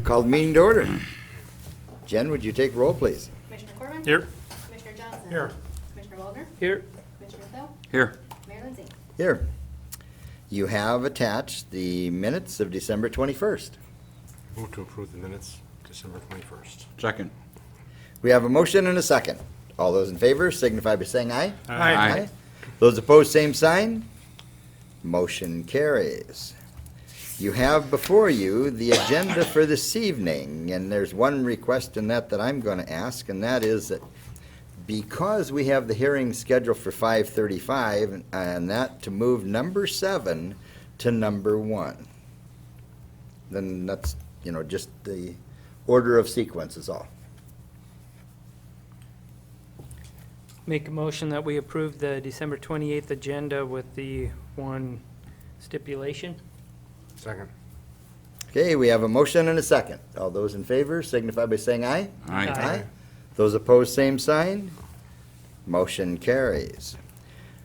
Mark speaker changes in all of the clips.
Speaker 1: Call the meeting to order. Jen, would you take roll, please?
Speaker 2: Commissioner Corbin?
Speaker 3: Here.
Speaker 2: Commissioner Johnson?
Speaker 3: Here.
Speaker 2: Commissioner Waldner?
Speaker 3: Here.
Speaker 2: Commissioner Thill?
Speaker 3: Here.
Speaker 2: Mayor Lindsay?
Speaker 1: Here. You have attached the minutes of December 21st.
Speaker 4: Move to approve the minutes, December 21st.
Speaker 3: Second.
Speaker 1: We have a motion and a second. All those in favor signify by saying aye.
Speaker 3: Aye.
Speaker 1: Those opposed, same sign. Motion carries. You have before you the agenda for this evening, and there's one request in that I'm going to ask, and that is that because we have the hearing scheduled for 5:35, and that to move number 7 to number 1. Then that's, just the order of sequence is all.
Speaker 5: Make a motion that we approve the December 28th agenda with the one stipulation.
Speaker 4: Second.
Speaker 1: Okay, we have a motion and a second. All those in favor signify by saying aye.
Speaker 5: Aye.
Speaker 1: Those opposed, same sign. Motion carries.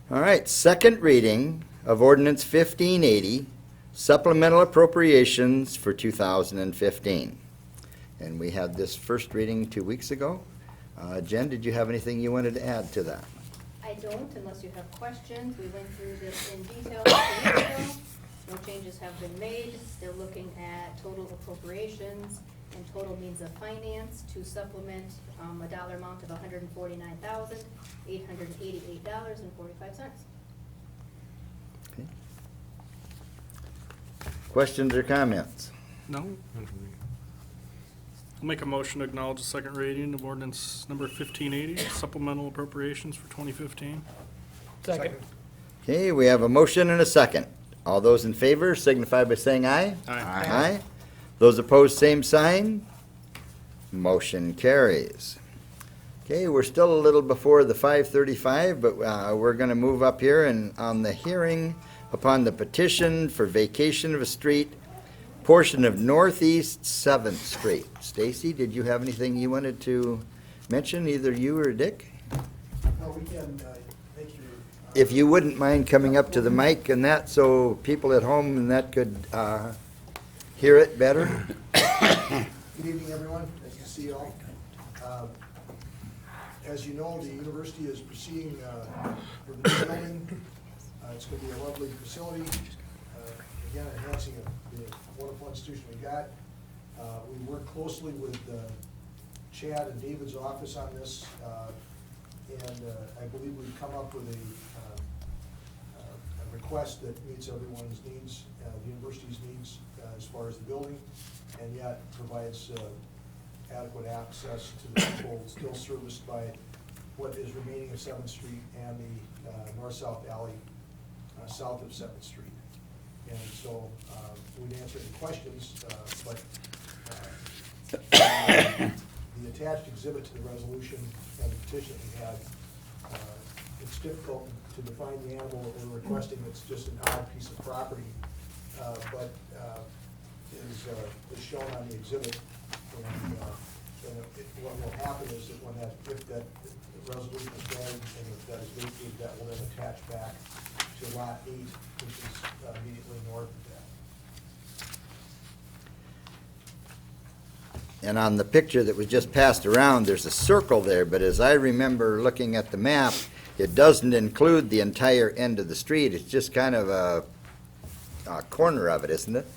Speaker 1: All right, second reading of ordinance 1580, supplemental appropriations for 2015. And we had this first reading 2 weeks ago. Jen, did you have anything you wanted to add to that?
Speaker 2: I don't, unless you have questions. We went through this in detail 2 weeks ago. No changes have been made. They're looking at total appropriations and total means of finance to supplement a dollar amount of $149,888.45.
Speaker 1: Okay. Questions or comments?
Speaker 3: No. I'll make a motion to acknowledge the second reading of ordinance number 1580, supplemental appropriations for 2015.
Speaker 5: Second.
Speaker 1: Okay, we have a motion and a second. All those in favor signify by saying aye.
Speaker 3: Aye.
Speaker 1: Those opposed, same sign. Motion carries. Okay, we're still a little before the 5:35, but we're going to move up here and on the hearing upon the petition for vacation of a street, portion of Northeast 7th Street. Stacy, did you have anything you wanted to mention, either you or Dick?
Speaker 6: No, we can make your.
Speaker 1: If you wouldn't mind coming up to the mic and that, so people at home and that could hear it better.
Speaker 6: Good evening, everyone. Nice to see you all. As you know, the university is proceeding for the new building. It's going to be a lovely facility. Again, enhancing the wonderful institution we got. We work closely with Chad and David's office on this, and I believe we've come up with a request that meets everyone's needs, the university's needs as far as the building, and yet provides adequate access to the people still serviced by what is remaining of 7th Street and the north-south alley south of 7th Street. And so we'd answer any questions, but the attached exhibit to the resolution and the petition we had, it's difficult to define the animal that we're requesting. It's just an odd piece of property, but is shown on the exhibit. And what will happen is that if that resolution is granted and if that is vacated, that will then attach back to lot 8, which is immediately north of that.
Speaker 1: And on the picture that was just passed around, there's a circle there, but as I remember looking at the map, it doesn't include the entire end of the street. It's just kind of a corner of it, isn't it?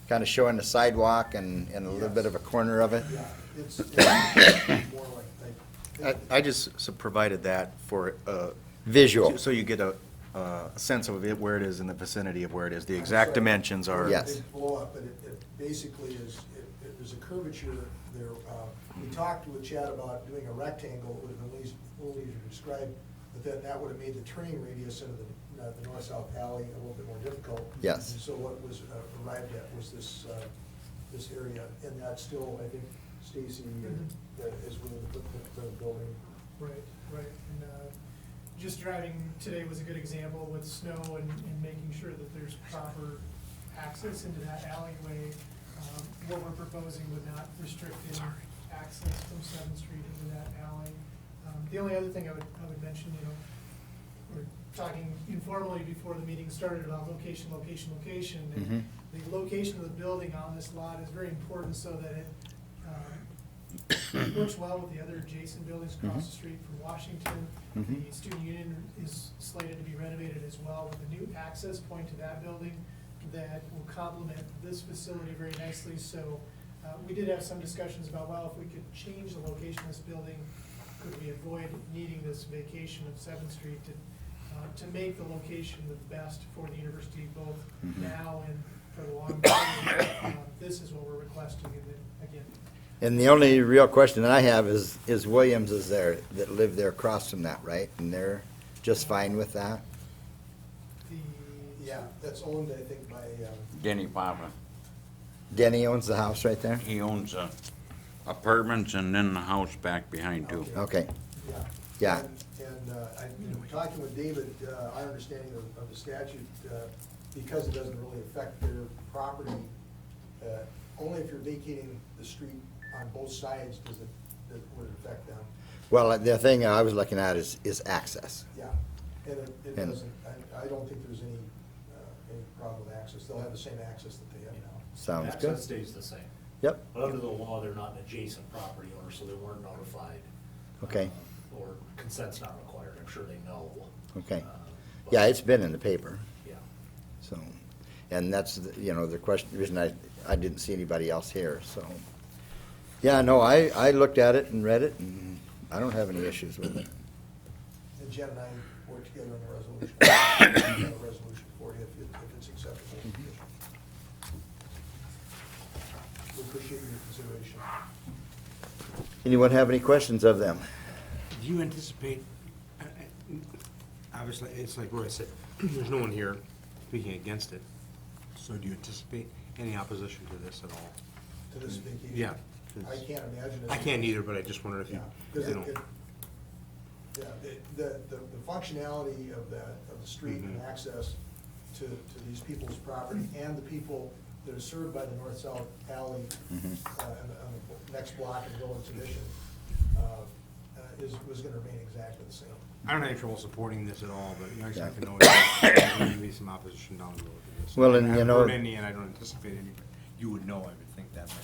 Speaker 1: Kind of showing the sidewalk and a little bit of a corner of it.
Speaker 6: Yeah, it's more like,
Speaker 7: I just provided that for,
Speaker 1: Visual.
Speaker 7: so you get a sense of it, where it is in the vicinity of where it is. The exact dimensions are.
Speaker 1: Yes.
Speaker 6: Big blow up, but it basically is, there's a curvature there. We talked with Chad about doing a rectangle. It would have been a little easier to describe, but then that would have made the turning radius into the north-south alley a little bit more difficult.
Speaker 1: Yes.
Speaker 6: And so what was arrived at was this area, and that's still, I think, Stacy is willing to put the building.
Speaker 8: Right. And just driving today was a good example with snow and making sure that there's proper access into that alleyway. What we're proposing would not restrict any access from 7th Street into that alley. The only other thing I would mention, we're talking informally before the meeting started about location, location, location.
Speaker 1: Mhm.
Speaker 8: And the location of the building on this lot is very important so that it works well with the other adjacent buildings across the street from Washington.
Speaker 1: Mhm.
Speaker 8: The student union is slated to be renovated as well with a new access point to that building that will complement this facility very nicely. So we did have some discussions about, well, if we could change the location of this building, could we avoid needing this vacation of 7th Street to make the location the best for the university, both
Speaker 1: Mhm.
Speaker 8: now and for the long term. This is what we're requesting, and then, again,
Speaker 1: And the only real question I have is Williams is there, that live there across from that, right? And they're just fine with that?
Speaker 8: the.
Speaker 6: Yeah, that's owned, I think, by,
Speaker 9: Denny Papa.
Speaker 1: Denny owns the house right there?
Speaker 9: He owns apartments and then the house back behind too.
Speaker 1: Okay,
Speaker 6: yeah.
Speaker 1: Yeah.
Speaker 6: And talking with David, our understanding of the statute, because it doesn't really affect their property, only if you're vacating the street on both sides would it affect them.
Speaker 1: well, the thing I was looking at is access.
Speaker 6: Yeah, and it
Speaker 1: And-
Speaker 6: doesn't, I don't think there's any problem with access. They'll have the same access that they have now.
Speaker 1: Sounds good.
Speaker 10: Access stays the same.
Speaker 1: Yep,
Speaker 10: But under the law, they're not an adjacent property owner, so they weren't notified.
Speaker 1: Okay.
Speaker 10: Or consent's not required, I'm sure they know.
Speaker 1: okay.
Speaker 10: But-
Speaker 1: Yeah, it's been in the paper,
Speaker 10: Yeah.
Speaker 1: so, and that's, the question, the reason I didn't see anybody else here, so. Yeah, no, I looked at it and read it, and I don't have any issues with it.
Speaker 6: And Jen and I work together on the resolution. We'll have a resolution for you if it's acceptable. We appreciate your consideration.
Speaker 1: Anyone have any questions of them?
Speaker 4: Do you anticipate, obviously, it's like Roy said, there's no one here speaking against it. So do you anticipate any opposition to this at all?
Speaker 6: To this vacation?
Speaker 4: Yeah.
Speaker 6: I can't imagine it.
Speaker 4: I can't either, but I just wondered if
Speaker 6: Yeah,
Speaker 4: you,
Speaker 6: because
Speaker 4: you know.
Speaker 6: the functionality of the street and
Speaker 4: Mhm.
Speaker 6: access to these people's property and the people that are served by the north-south alley
Speaker 1: Mhm.
Speaker 6: on the next block in Village Edition was gonna remain exactly the same.
Speaker 4: I don't have any trouble supporting this at all, but you know, I just
Speaker 1: Yeah.
Speaker 4: like to know if there's going to be some opposition down the road to this.
Speaker 1: Well, and,
Speaker 4: I
Speaker 1: you
Speaker 4: haven't
Speaker 1: know-
Speaker 4: heard any, and I don't anticipate any, but you would know, I would think that by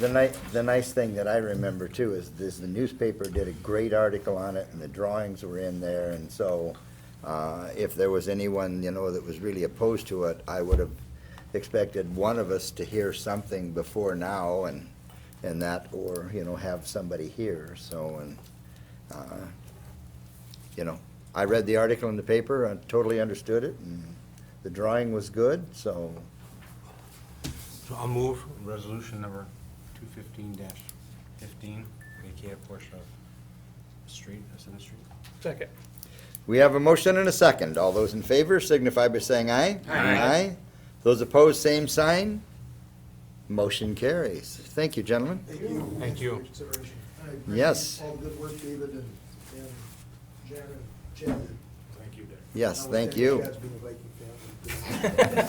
Speaker 4: now.
Speaker 1: The nice thing that I remember too is the newspaper did a great article on it, and the drawings were in there, and so, if there was anyone, that was really opposed to it, I would have expected one of us to hear something before now, and that, or, have somebody here, so, and, I read the article in the paper, I totally understood it, and the drawing was good, so,
Speaker 4: So I'll move resolution number 215-15, vacate a portion of the street, Center Street.
Speaker 5: Second.
Speaker 1: we have a motion and a second. All those in favor signify by saying aye.
Speaker 9: Aye.
Speaker 1: Those opposed, same sign. Motion carries. Thank you, gentlemen.
Speaker 6: Thank you.
Speaker 4: Thank you.
Speaker 6: For your consideration. I appreciate
Speaker 1: Yes.
Speaker 6: all the good work, David and Jen and Chad.
Speaker 10: Thank you, Dick.
Speaker 1: Yes, thank you.
Speaker 6: Chad's being a Viking fan.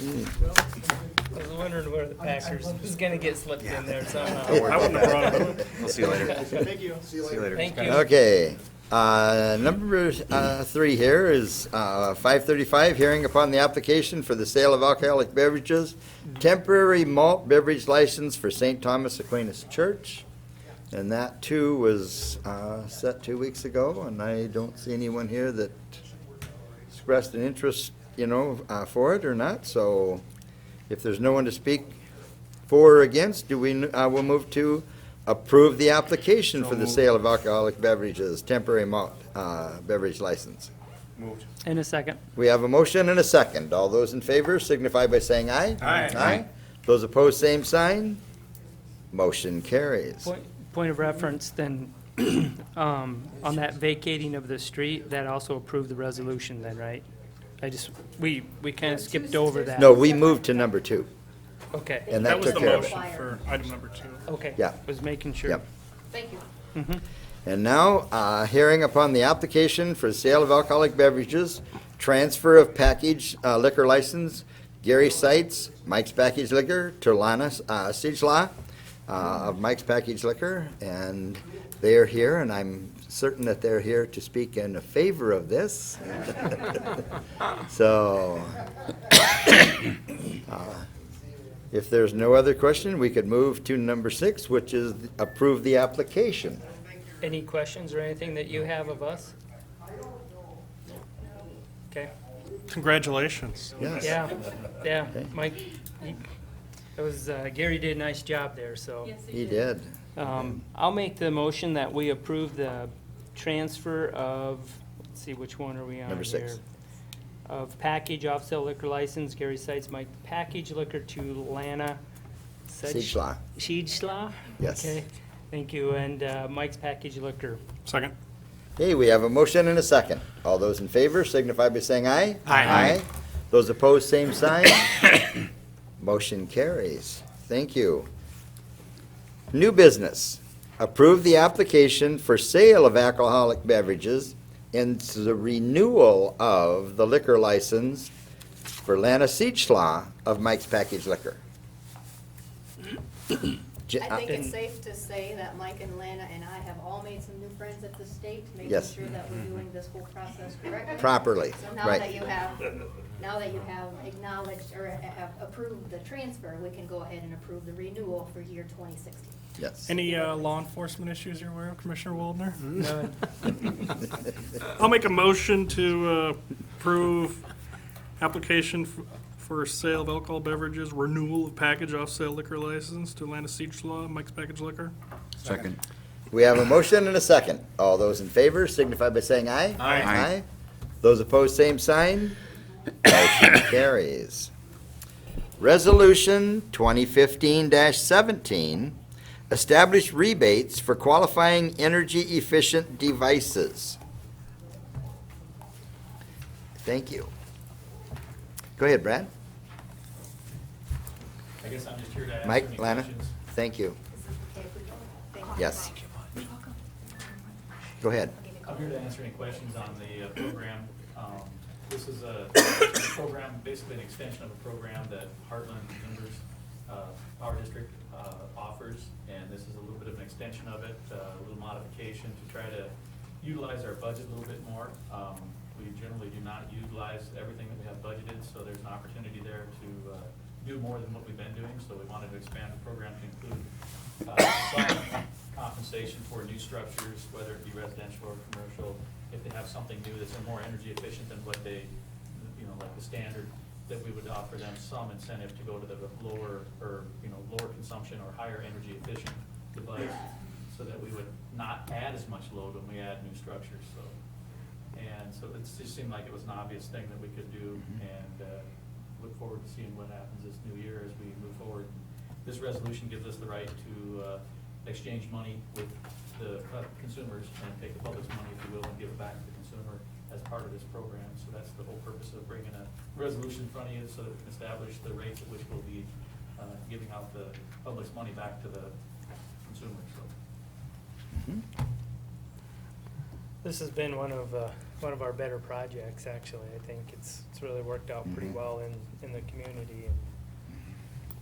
Speaker 5: I was wondering where the Packers was gonna get slipped in there somehow.
Speaker 3: I wouldn't have brought it up.
Speaker 7: We'll see you later.
Speaker 6: Thank you. See you later.
Speaker 5: Thank you.
Speaker 1: Okay, number 3 here is 535, hearing upon the application for the sale of alcoholic beverages, temporary malt beverage license for St. Thomas Aquinas Church. And that too was set 2 weeks ago, and I don't see anyone here that expressed an interest, for it or not. So if there's no one to speak for or against, we'll move to approve the application for the sale of alcoholic beverages, temporary malt beverage license.
Speaker 4: Moved.
Speaker 5: In a second.
Speaker 1: We have a motion and a second. All those in favor signify by saying aye.
Speaker 4: Aye.
Speaker 1: Aye. Those opposed, same sign. Motion carries.
Speaker 5: Point of reference, then, on that vacating of the street, that also approved the resolution then, right? We kind of skipped over that.
Speaker 1: No, we moved to number 2.
Speaker 5: Okay,
Speaker 1: And
Speaker 3: That
Speaker 1: that
Speaker 3: was
Speaker 1: took
Speaker 3: the
Speaker 1: care of it.
Speaker 3: motion for item number 2.
Speaker 5: okay.
Speaker 1: Yeah.
Speaker 5: Was making sure.
Speaker 1: Yep.
Speaker 2: Thank you.
Speaker 1: And now, hearing upon the application for sale of alcoholic beverages, transfer of package liquor license, Gary Seitz, Mike's Package Liquor, to Lana Sigla of Mike's Package Liquor, and they are here, and I'm certain that they're here to speak in favor of this. So, if there's no other question, we could move to number 6, which is approve the application.
Speaker 5: Any questions or anything that you have of us? Okay.
Speaker 3: Congratulations.
Speaker 1: Yes.
Speaker 5: Yeah, Mike, it was, Gary did a nice job there, so.
Speaker 1: He did.
Speaker 5: I'll make the motion that we approve the transfer of, let's see, which one are we on
Speaker 1: Number 6.
Speaker 5: here? Of package off-sale liquor license, Gary Sites, Mike, package liquor to Lana.
Speaker 1: Siedschla.
Speaker 5: Siedschla?
Speaker 1: Yes.
Speaker 5: Okay, thank you, and Mike's package liquor.
Speaker 3: Second.
Speaker 1: Okay, we have a motion and a second. All those in favor signify by saying aye.
Speaker 3: Aye.
Speaker 1: Those opposed, same sign. Motion carries. Thank you. New business. Approve the application for sale of alcoholic beverages and the renewal of the liquor license for Lana Siedschla of Mike's Package Liquor.
Speaker 2: I think it's safe to say that Mike and Lana and I have all made some new friends at the state, making
Speaker 1: Yes.
Speaker 2: sure that we're doing this whole process correctly.
Speaker 1: Properly,
Speaker 2: So now
Speaker 1: right.
Speaker 2: that you have acknowledged or have approved the transfer, we can go ahead and approve the renewal for year 2016.
Speaker 1: Yes.
Speaker 3: Any law enforcement issues you're aware of, Commissioner Waldner?
Speaker 5: None.
Speaker 3: I'll make a motion to approve application for sale of alcohol beverages, renewal of package off-sale liquor license to Lana Siedschla, Mike's Package Liquor.
Speaker 9: Second.
Speaker 1: We have a motion and a second. All those in favor signify by saying aye.
Speaker 3: Aye.
Speaker 1: Aye. Those opposed, same sign. Motion carries. Resolution 2015-17, establish rebates for qualifying energy-efficient devices. Thank you. Go ahead, Brad.
Speaker 10: I guess I'm just here to answer
Speaker 1: Mike,
Speaker 10: any
Speaker 1: Lana,
Speaker 10: questions.
Speaker 1: thank you.
Speaker 2: Okay, if we go. Thank you.
Speaker 1: Yes. Go ahead.
Speaker 10: I'm here to answer any questions on the program. This is a program, basically an extension of a program that Heartland members, Power District offers, and this is a little bit of an extension of it, a little modification to try to utilize our budget a little bit more. We generally do not utilize everything that we have budgeted, so there's an opportunity there to do more than what we've been doing, so we wanted to expand the program to include some compensation for new structures, whether it be residential or commercial, if they have something new that's more energy efficient than what they, like the standard, that we would offer them some incentive to go to the lower consumption or higher energy efficient device, so that we would not add as much load when we add new structures, so. And so it just seemed like it was an obvious thing that we could do, and look forward to seeing what happens this new year as we move forward. This resolution gives us the right to exchange money with the consumers and take the public's money, if you will, and give it back to the consumer as part of this program. So that's the whole purpose of bringing a resolution in front of you, so that we can establish the rates at which we'll be giving out the public's money back to the consumer, so.
Speaker 5: This has been one of our better projects, actually. I think it's really worked out pretty well in the community,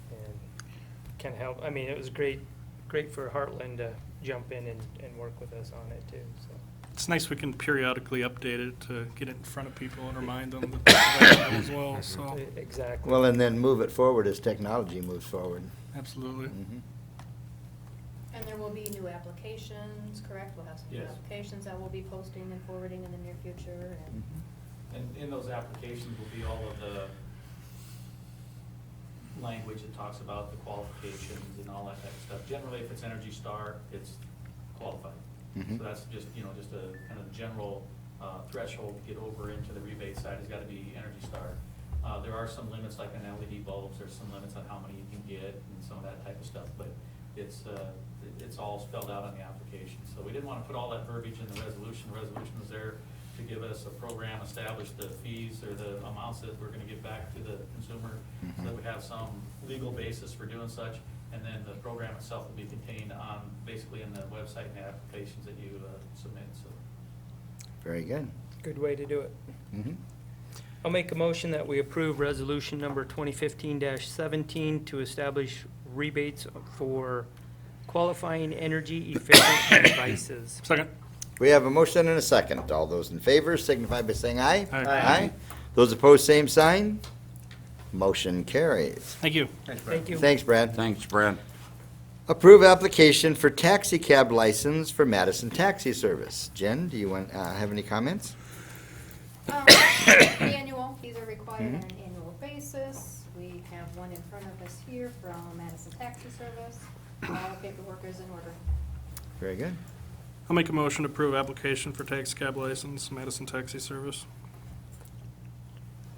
Speaker 5: and can help. I mean, it was great for Heartland to jump in and work with us on it too, so.
Speaker 3: It's nice we can periodically update it to get it in front of people and remind them that that's as well, so,
Speaker 5: Exactly.
Speaker 1: Well, and then move it forward as technology moves forward.
Speaker 3: absolutely.
Speaker 2: And there will be new applications, correct? We'll have some new
Speaker 10: Yes.
Speaker 2: applications that we'll be posting and forwarding in the near future, and
Speaker 10: And in those applications will be all of the language that talks about the qualifications and all that type of stuff. Generally, if it's Energy Star, it's qualified. So that's just, just a kind of general threshold to get over into the rebate side, has got to be Energy Star. There are some limits, like on LED bulbs, there's some limits on how many you can get and some of that type of stuff, but it's all spelled out on the application. So we didn't want to put all that verbiage in the resolution. The resolution was there to give us a program, establish the fees or the amounts that we're going to give back to the consumer, so that we have some legal basis for doing such. And then the program itself will be contained on, basically in the website and the applications that you submit, so.
Speaker 1: Very good.
Speaker 5: Good way to do it.
Speaker 1: Mhm.
Speaker 5: I'll make a motion that we approve resolution number 2015-17 to establish rebates for qualifying energy efficient devices.
Speaker 3: Second.
Speaker 1: We have a motion and a second. All those in favor signify by saying aye.
Speaker 3: Aye.
Speaker 1: Those opposed, same sign. Motion carries.
Speaker 3: Thank you.
Speaker 5: Thank you.
Speaker 1: Thanks, Brad.
Speaker 9: Thanks, Brad.
Speaker 1: Approve application for taxi cab license for Madison Taxi Service. Jen, do you want, have any comments?
Speaker 2: Annual, these are required on an annual basis. We have one in front of us here from Madison Taxi Service. All paperwork is in order.
Speaker 1: Very good.
Speaker 3: I'll make a motion to approve application for taxi cab license, Madison Taxi Service.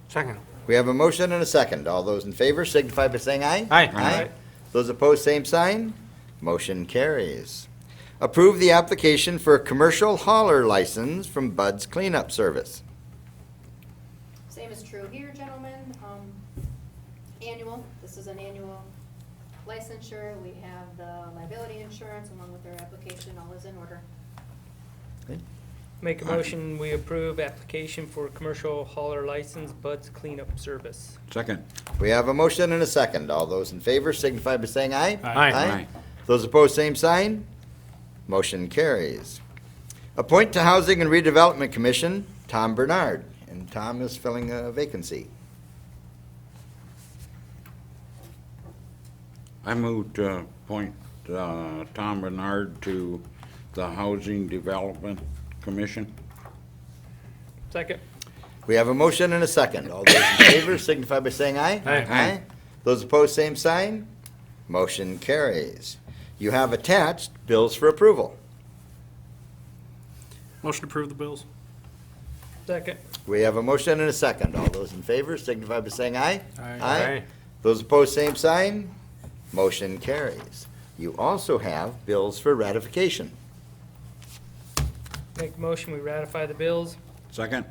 Speaker 4: Second.
Speaker 1: We have a motion and a second. All those in favor signify by saying aye.
Speaker 4: Aye.
Speaker 1: Aye. Those opposed, same sign. Motion carries. Approve the application for a commercial hauler license from Bud's Cleanup Service.
Speaker 2: Same is true here, gentlemen. Annual, this is an annual licensure. We have the liability insurance along with their application. All is in order.
Speaker 5: Make a motion, we approve application for commercial hauler license, Bud's Cleanup Service.
Speaker 9: Second.
Speaker 1: We have a motion and a second. All those in favor signify by saying aye.
Speaker 3: Aye.
Speaker 9: Aye.
Speaker 1: Those opposed, same sign. Motion carries. Appoint to Housing and Redevelopment Commission, Tom Bernard. And Tom is filling a vacancy.
Speaker 9: I move to appoint Tom Bernard to the Housing Development Commission.
Speaker 5: Second.
Speaker 1: We have a motion and a second. All those in favor signify by saying aye.
Speaker 3: Aye.
Speaker 1: Those opposed, same sign. Motion carries. You have attached bills for approval.
Speaker 3: Motion to approve the bills.
Speaker 5: Second.
Speaker 1: We have a motion and a second. All those in favor signify by saying aye.
Speaker 3: Aye.
Speaker 1: Those opposed, same sign. Motion carries. You also have bills for ratification.
Speaker 5: Make a motion, we ratify the bills.
Speaker 9: Second.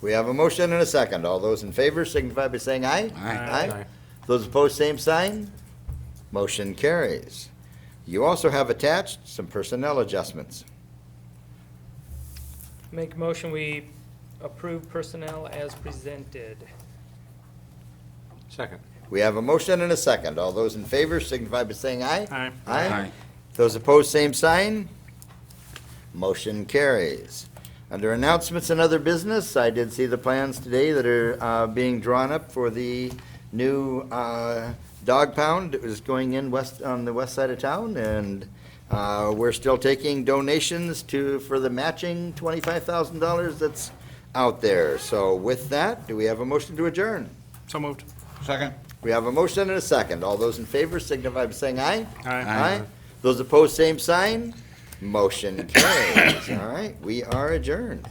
Speaker 1: We have a motion and a second. All those in favor signify by saying aye.
Speaker 9: Aye.
Speaker 1: Those opposed, same sign. Motion carries. You also have attached some personnel adjustments.
Speaker 5: Make a motion, we approve personnel as presented.
Speaker 4: Second.
Speaker 1: We have a motion and a second. All those in favor signify by saying aye.
Speaker 3: Aye.
Speaker 9: Aye.
Speaker 1: Those opposed, same sign. Motion carries. Under announcements and other business, I did see the plans today that are being drawn up for the new dog pound that was going in on the west side of town, and we're still taking donations for the matching $25,000 that's out there. So with that, do we have a motion to adjourn?
Speaker 3: So moved.
Speaker 9: Second.
Speaker 1: We have a motion and a second. All those in favor signify by saying aye.
Speaker 3: Aye.
Speaker 1: Those opposed, same sign. Motion carries. All right, we are adjourned.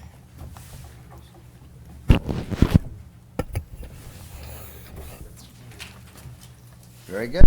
Speaker 1: Very good.